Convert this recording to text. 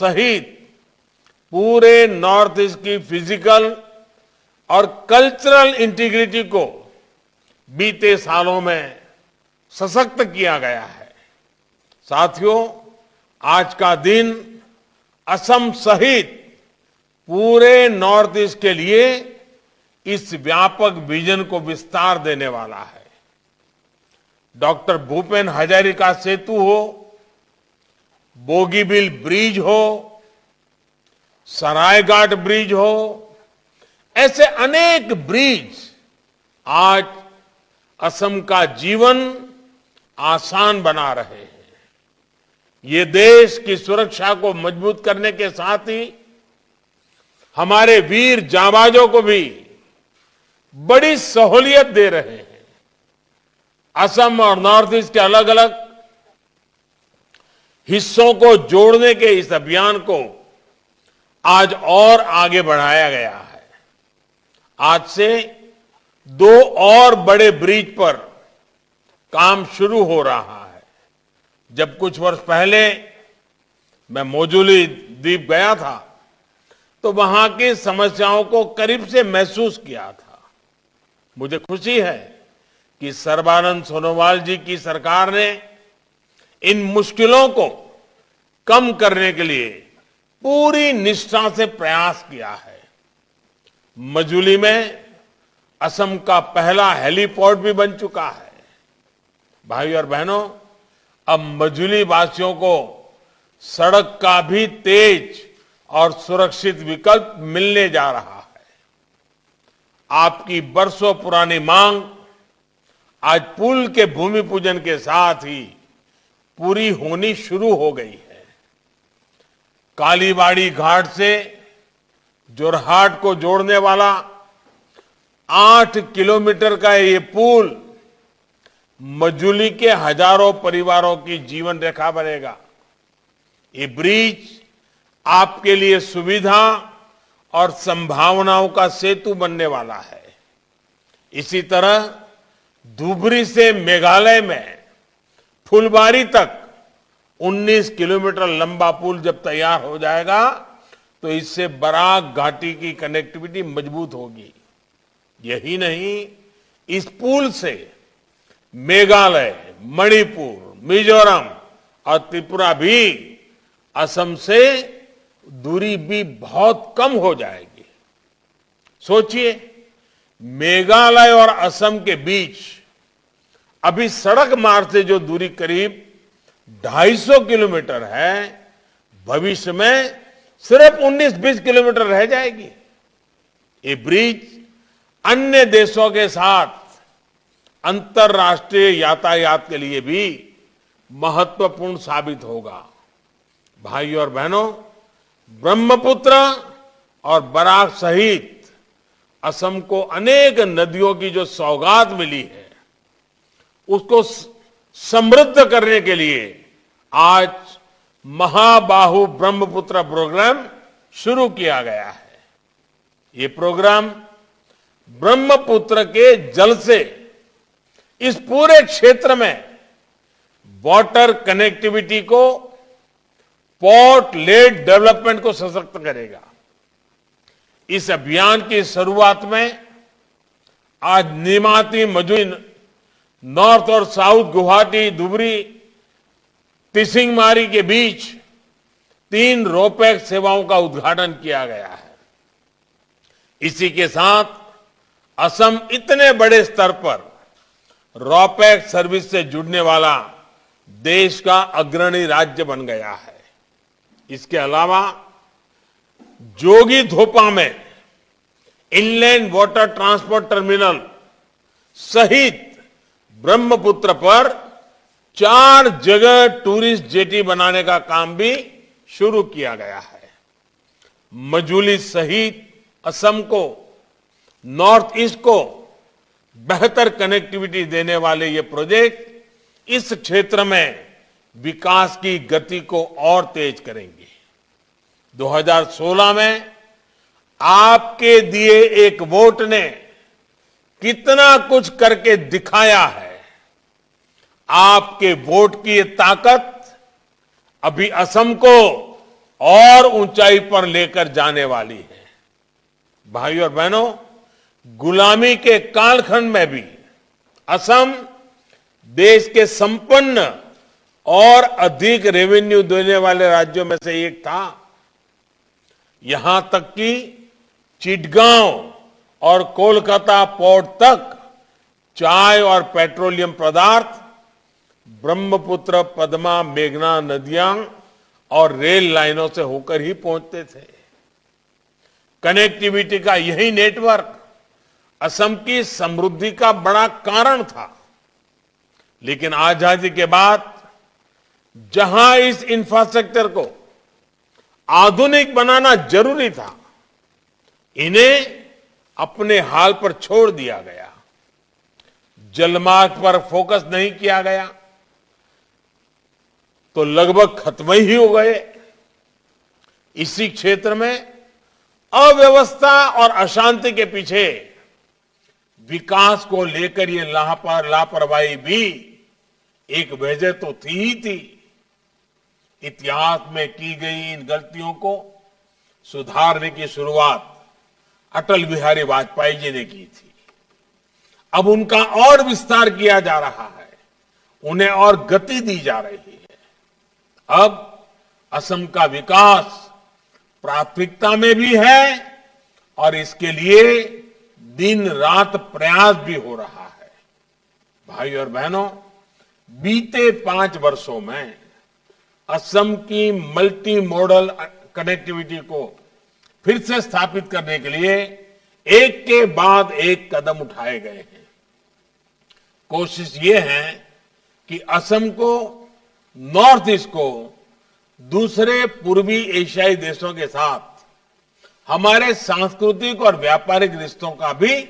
सहित पूरे north east की फिजिकल और कल्चरल इंटीग्रिटी को बीते सालों में सशक्त किया गया है। साथियों, आज का दिन असम सहित पूरे नॉर्थ ईस्ट के लिए इस व्यापक विजन को विस्तार देने वाला है। डॉक्टर भूपेन हजारिका सेतु हो, बोगीबिल ब्रिज हो, सरायघाट ब्रिज हो, ऐसे अनेक ब्रिज आज असम का जीवन आसान बना रहे हैं। ये देश की सुरक्षा को मजबूत करने के साथ ही हमारे वीर जांबाजों को भी बड़ी सहूलियत दे रहे हैं। असम और नॉर्थ ईस्ट के अलग अलग हिस्सों को जोड़ने के इस अभियान को आज और आगे बढ़ाया गया है। आज से 2 और बड़े ब्रिज पर काम शुरू हो रहा है। जब कुछ वर्ष पहले मैं मोजुली द्वीप गया था तो वहां की समस्याओं को करीब से महसूस किया था। मुझे खुशी है कि सर्बानंद सोनोवाल जी की सरकार ने इन मुश्किलों को कम करने के लिए पूरी निष्ठा से प्रयास किया है। मजूली में असम का पहला हेलीपोर्ट भी बन चुका है। भाई और बहनों, अब मजूली वासियों को सड़क का भी तेज और सुरक्षित विकल्प मिलने जा रहा है। आपकी बरसों पुरानी मांग आज पुल के भूमि पूजन के साथ ही पूरी होनी शुरू हो गई है। कालीबाड़ी घाट से जोरहाट को जोड़ने वाला 8 किलोमीटर का ये पुल मजूली के हजारों परिवारों की जीवन रेखा बनेगा। ये ब्रिज आपके लिए सुविधा और संभावनाओं का सेतु बनने वाला है। इसी तरह धुबरी से मेघालय में फुलबारी तक 19 किलोमीटर लंबा पुल जब तैयार हो जाएगा तो इससे बराक घाटी की कनेक्टिविटी मजबूत होगी। यही नहीं, इस पुल से मेघालय, मणिपुर, मिजोरम और त्रिपुरा भी असम से दूरी भी बहुत कम हो जाएगी। सोचिए, मेघालय और असम के बीच अभी सड़क मार्ग से जो दूरी करीब 250 किलोमीटर है, भविष्य में सिर्फ 19-20 किलोमीटर रह जाएगी। ये ब्रिज अन्य देशों के साथ अंतर्राष्ट्रीय यातायात के लिए भी महत्वपूर्ण साबित होगा। भाइयों और बहनों, ब्रह्मपुत्र और बराक सहित असम को अनेक नदियों की जो सौगात मिली है, उसको समृद्ध करने के लिए आज महाबाहु ब्रह्मपुत्र प्रोग्राम शुरू किया गया है। ये प्रोग्राम ब्रह्मपुत्र के जल से इस पूरे क्षेत्र में वाटर कनेक्टिविटी को, पोर्ट लेड डेवलपमेंट को सशक्त करेगा। इस अभियान की शुरुआत में आज निमाती मजूली नॉर्थ और साउथ गुवाहाटी धुबरी तिसिंगमारी के बीच 3 रोपैक्स सेवाओं का उद्घाटन किया गया है। इसी के साथ असम इतने बड़े स्तर पर रोपैक्स सर्विस से जुड़ने वाला देश का अग्रणी राज्य बन गया है। इसके अलावा जोगीघोपा में इनलैंड वाटर ट्रांसपोर्ट टर्मिनल सहित ब्रह्मपुत्र पर 4 जगह टूरिस्ट जेटी बनाने का काम भी शुरू किया गया है। मजूली सहित असम को, नॉर्थ ईस्ट को बेहतर कनेक्टिविटी देने वाले ये प्रोजेक्ट इस क्षेत्र में विकास की गति को और तेज करेंगे। 2016 में आपके दिए एक वोट ने कितना कुछ करके दिखाया है। आपके वोट की ये ताकत अभी असम को और ऊंचाई पर लेकर जाने वाली है। भाइयों और बहनों, गुलामी के कालखंड में भी असम देश के संपन्न और अधिक रेवेन्यू देने वाले राज्यों में से एक था। यहां तक कि चिटगांव और कोलकाता पोर्ट तक चाय और पेट्रोलियम पदार्थ ब्रह्मपुत्र, पद्मा, मेघना नदियां और रेल लाइनों से होकर ही पहुंचते थे। कनेक्टिविटी का यही नेटवर्क असम की समृद्धि का बड़ा कारण था। लेकिन आजादी के बाद जहां इस इंफ्रास्ट्रक्चर को आधुनिक बनाना जरूरी था, इन्हें अपने हाल पर छोड़ दिया गया। जलमार्ग पर फोकस नहीं किया गया तो लगभग खत्म ही हो गए। इसी क्षेत्र में अव्यवस्था और अशांति के पीछे विकास को लेकर ये लापरवाही भी एक वजह तो थी ही थी। इतिहास में की गई इन गलतियों को सुधारने की शुरुआत अटल बिहारी वाजपेयी जी ने की थी। अब उनका और विस्तार किया जा रहा है, उन्हें और गति दी जा रही है। अब असम का विकास प्राथमिकता में भी है और इसके लिए दिन रात प्रयास भी हो रहा है। भाई और बहनों, बीते 5 वर्षों में असम की मल्टी मॉडल कनेक्टिविटी को फिर से स्थापित करने के लिए एक के बाद एक कदम उठाए गए हैं। कोशिश ये है कि असम को, नॉर्थ ईस्ट को दूसरे पूर्वी एशियाई देशों के साथ हमारे सांस्कृतिक और व्यापारिक रिश्तों का भी